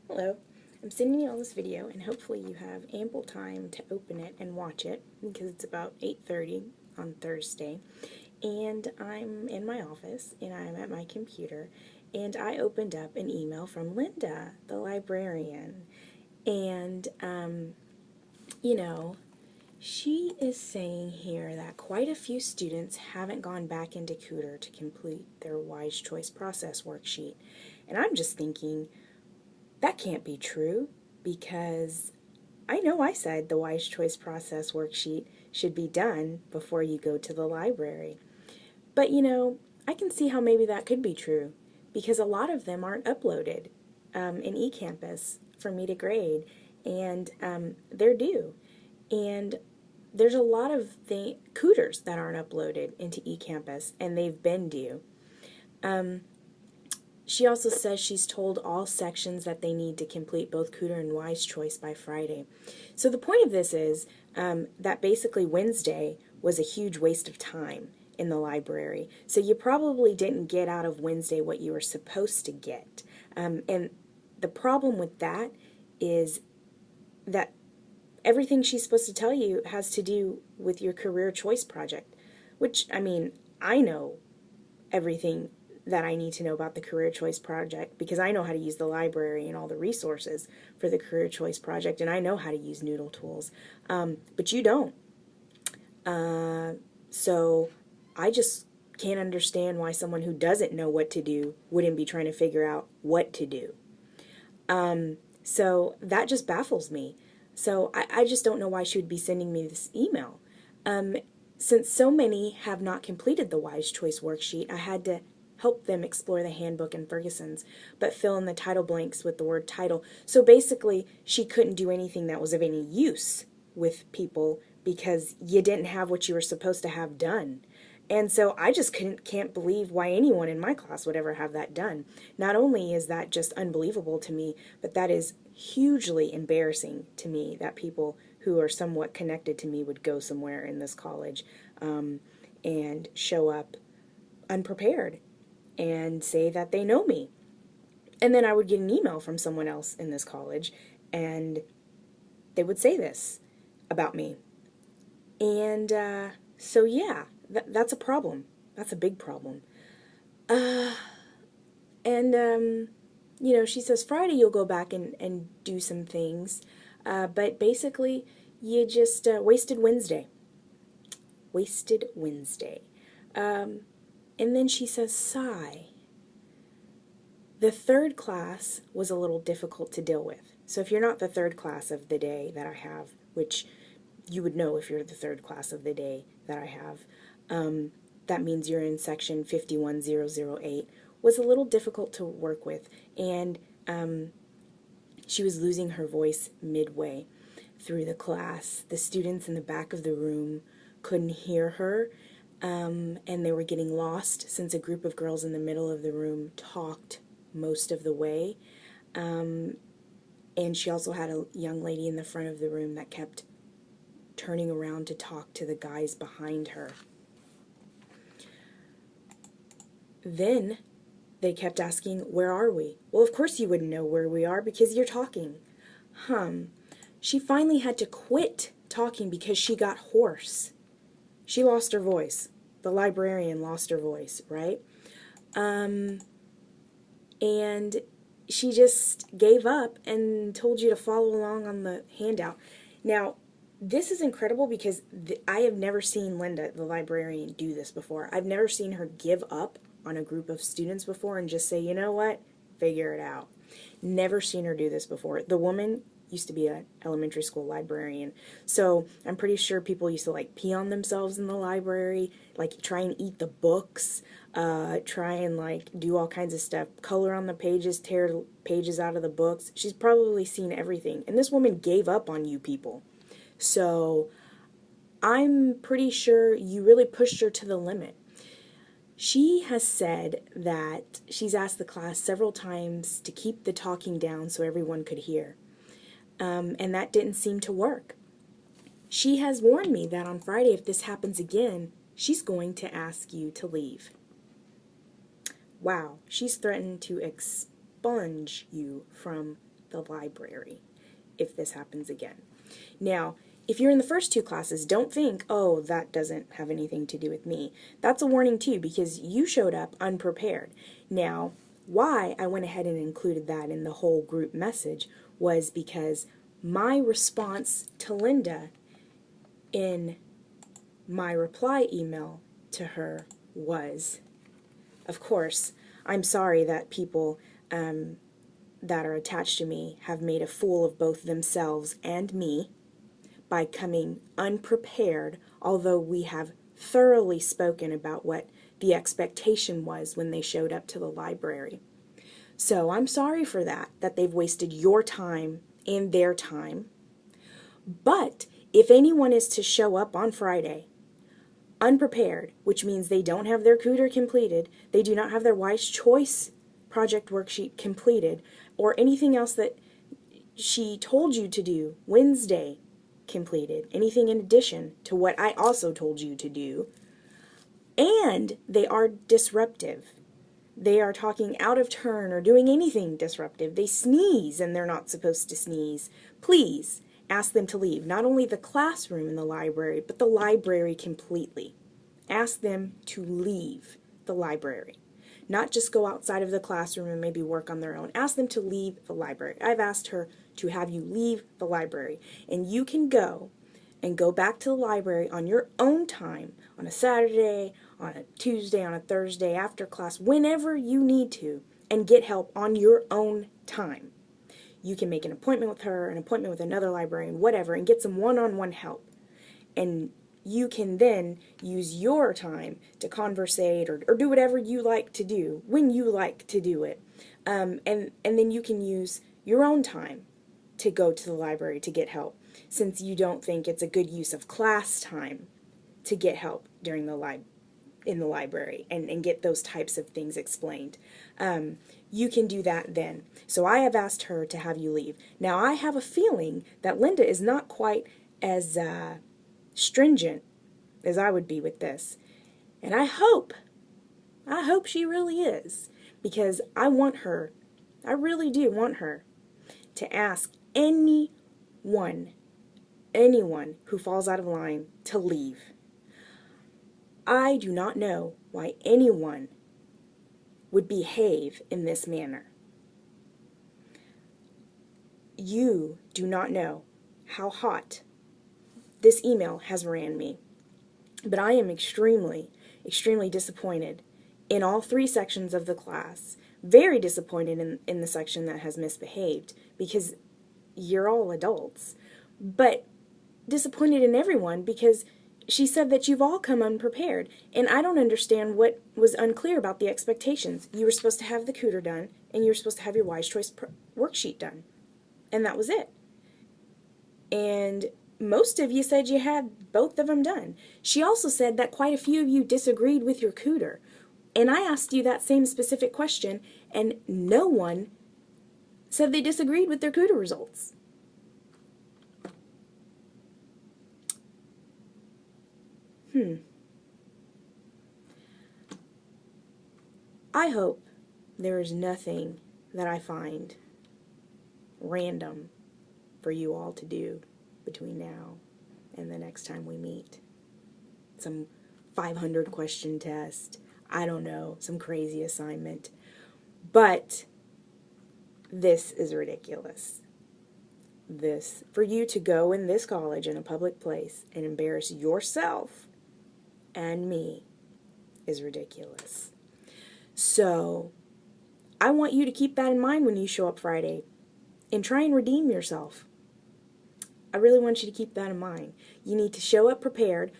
Hello, I'm sending you all this video and hopefully you have ample time to open it and watch it because it's about 8:30 on Thursday and I'm in my office and I'm at my computer and I opened up an email from Linda, the librarian, and you know, she is saying here that quite a few students haven't gone back into Cooter to complete their Wise Choice Process worksheet. And I'm just thinking, that can't be true because I know I said the Wise Choice Process worksheet should be done before you go to the library. But I can see how maybe that could be true because a lot of them aren't uploaded in eCampus for me to grade, and they're due. And there's a lot of Cooters that aren't uploaded into eCampus, and they've been due. She also says she's told all sections that they need to complete both Cooter and Wise Choice by Friday. So the point of this is that basically Wednesday was a huge waste of time in the library. So you probably didn't get out of Wednesday what you were supposed to get. And the problem with that is that everything she's supposed to tell you has to do with your career choice project, which, I mean, I know everything that I need to know about the Career Choice Project because I know how to use the library and all the resources for the Career Choice Project, and I know how to use Noodle tools, but you don't. So I just can't understand why someone who doesn't know what to do wouldn't be trying to figure out what to do. So that just baffles me. So I just don't know why she would be sending me this email. Since so many have not completed the Wise Choice worksheet, I had to help them explore the handbook and Ferguson's, but fill in the title blanks with the word title. So basically, she couldn't do anything that was of any use with people because you didn't have what you were supposed to have done. And so I just can't believe why anyone in my class would ever have that done. Not only is that just unbelievable to me, but that is hugely embarrassing to me that people who are somewhat connected to me would go somewhere in this college and show up unprepared and say that they know me. And then I would get an email from someone else in this college and they would say this about me. And so yeah, that's a problem. That's a big problem. And she says Friday you'll go back and do some things. But basically, you just wasted Wednesday. Wasted Wednesday. And then she says, sigh. The third class was a little difficult to deal with. So if you're not the third class of the day that I have, which you would know if you're the third class of the day that I have, that means you're in section 51008, was a little difficult to work with. And she was losing her voice midway through the class. The students in the back of the room couldn't hear her, and they were getting lost since a group of girls in the middle of the room talked most of the way. And she also had a young lady in the front of the room that kept turning around to talk to the guys behind her. Then they kept asking, where are we? Well, of course you wouldn't know where we are because you're talking. She finally had to quit talking because she got hoarse. She lost her voice. The librarian lost her voice, right? And she just gave up and told you to follow along on the handout. Now, this is incredible because I have never seen Linda, the librarian, do this before. I've never seen her give up on a group of students before and just say, you know what, figure it out. Never seen her do this before. The woman used to be an elementary school librarian, so I'm pretty sure people used to like pee on themselves in the library, like try and eat the books, try and like do all kinds of stuff, color on the pages, tear pages out of the books. She's probably seen everything, and this woman gave up on you people. So I'm pretty sure you really pushed her to the limit. She has said that she's asked the class several times to keep the talking down so everyone could hear. And that didn't seem to work. She has warned me that on Friday, if this happens again, she's going to ask you to leave. Wow, she's threatened to expunge you from the library if this happens again. Now, if you're in the first two classes, don't think, oh, that doesn't have anything to do with me. That's a warning too, because you showed up unprepared. Now, why I went ahead and included that in the whole group message was because my response to Linda in my reply email to her was, of course, I'm sorry that people that are attached to me have made a fool of both themselves and me by coming unprepared, although we have thoroughly spoken about what the expectation was when they showed up to the library. So I'm sorry for that they've wasted your time and their time. But if anyone is to show up on Friday unprepared, which means they don't have their cooter completed, they do not have their wise choice project worksheet completed, or anything else that she told you to do Wednesday completed, anything in addition to what I also told you to do, and they are disruptive, they are talking out of turn or doing anything disruptive, they sneeze and they're not supposed to sneeze, please ask them to leave. Not only the classroom in the library, but the library completely. Ask them to leave the library. Not just go outside of the classroom and maybe work on their own. Ask them to leave the library. I've asked her to have you leave the library. And you can go and go back to the library on your own time, on a Saturday, on a Tuesday, on a Thursday, after class, whenever you need to, and get help on your own time. You can make an appointment with her, an appointment with another librarian, whatever, and get some one-on-one help. And you can then use your time to conversate or do whatever you like to do, when you like to do it. And then you can use your own time to go to the library to get help, since you don't think it's a good use of class time to get help during in the library and get those types of things explained. You can do that then. So I have asked her to have you leave. Now I have a feeling that Linda is not quite as stringent as I would be with this. And I hope she really is, because I really do want her to ask anyone who falls out of line to leave. I do not know why anyone would behave in this manner. You do not know how hot this email has ran me, but I am extremely, extremely disappointed in all three sections of the class. Very disappointed in the section that has misbehaved, because you're all adults, but disappointed in everyone because she said that you've all come unprepared, and I don't understand what was unclear about the expectations. You were supposed to have the cooter done, and you were supposed to have your wise choice worksheet done, and that was it. And most of you said you had both of them done. She also said that quite a few of you disagreed with your cooter, and I asked you that same specific question, and no one said they disagreed with their cooter results. I hope there is nothing that I find random for you all to do between now and the next time we meet. Some 500 question test, I don't know, some crazy assignment. But this is ridiculous. For you to go in this college in a public place and embarrass yourself and me is ridiculous. So I want you to keep that in mind when you show up Friday and try and redeem yourself. I really want you to keep that in mind. You need to show up prepared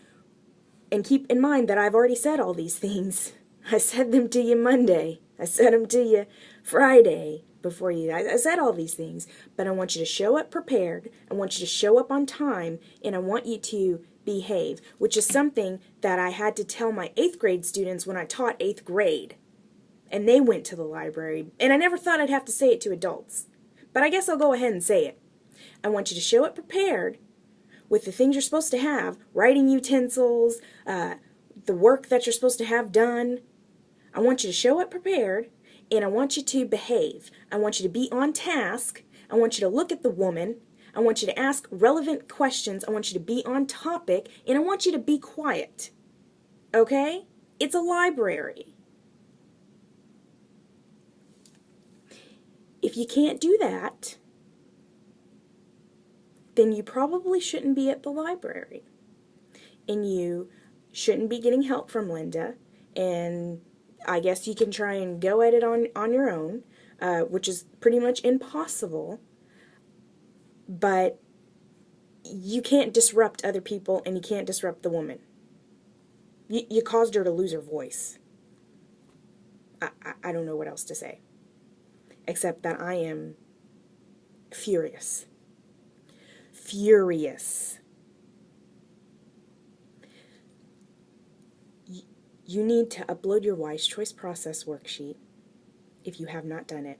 and keep in mind that I've already said all these things. I said them to you Monday. I said them to you Friday before you. I said all these things, but I want you to show up prepared. I want you to show up on time, and I want you to behave, which is something that I had to tell my 8th grade students when I taught 8th grade. And they went to the library, and I never thought I'd have to say it to adults. But I guess I'll go ahead and say it. I want you to show up prepared with the things you're supposed to have, writing utensils, the work that you're supposed to have done. I want you to show up prepared, and I want you to behave. I want you to be on task. I want you to look at the woman. I want you to ask relevant questions. I want you to be on topic. And I want you to be quiet. Okay? It's a library. If you can't do that, then you probably shouldn't be at the library. And you shouldn't be getting help from Linda. And I guess you can try and go at it on your own, which is pretty much impossible. But you can't disrupt other people, and you can't disrupt the woman. You caused her to lose her voice. I don't know what else to say, except that I am furious. Furious. You need to upload your Wise Choice Process worksheet if you have not done it.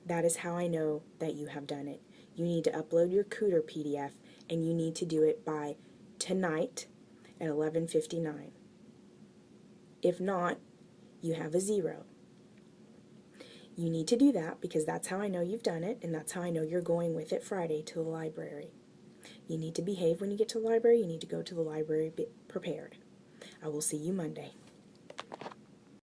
That is how I know that you have done it. You need to upload your Cooter PDF, and you need to do it by tonight at 11:59. If not, you have a 0. You need to do that because that's how I know you've done it, and that's how I know you're going with it Friday to the library. You need to behave when you get to the library. You need to go to the library prepared. I will see you Monday.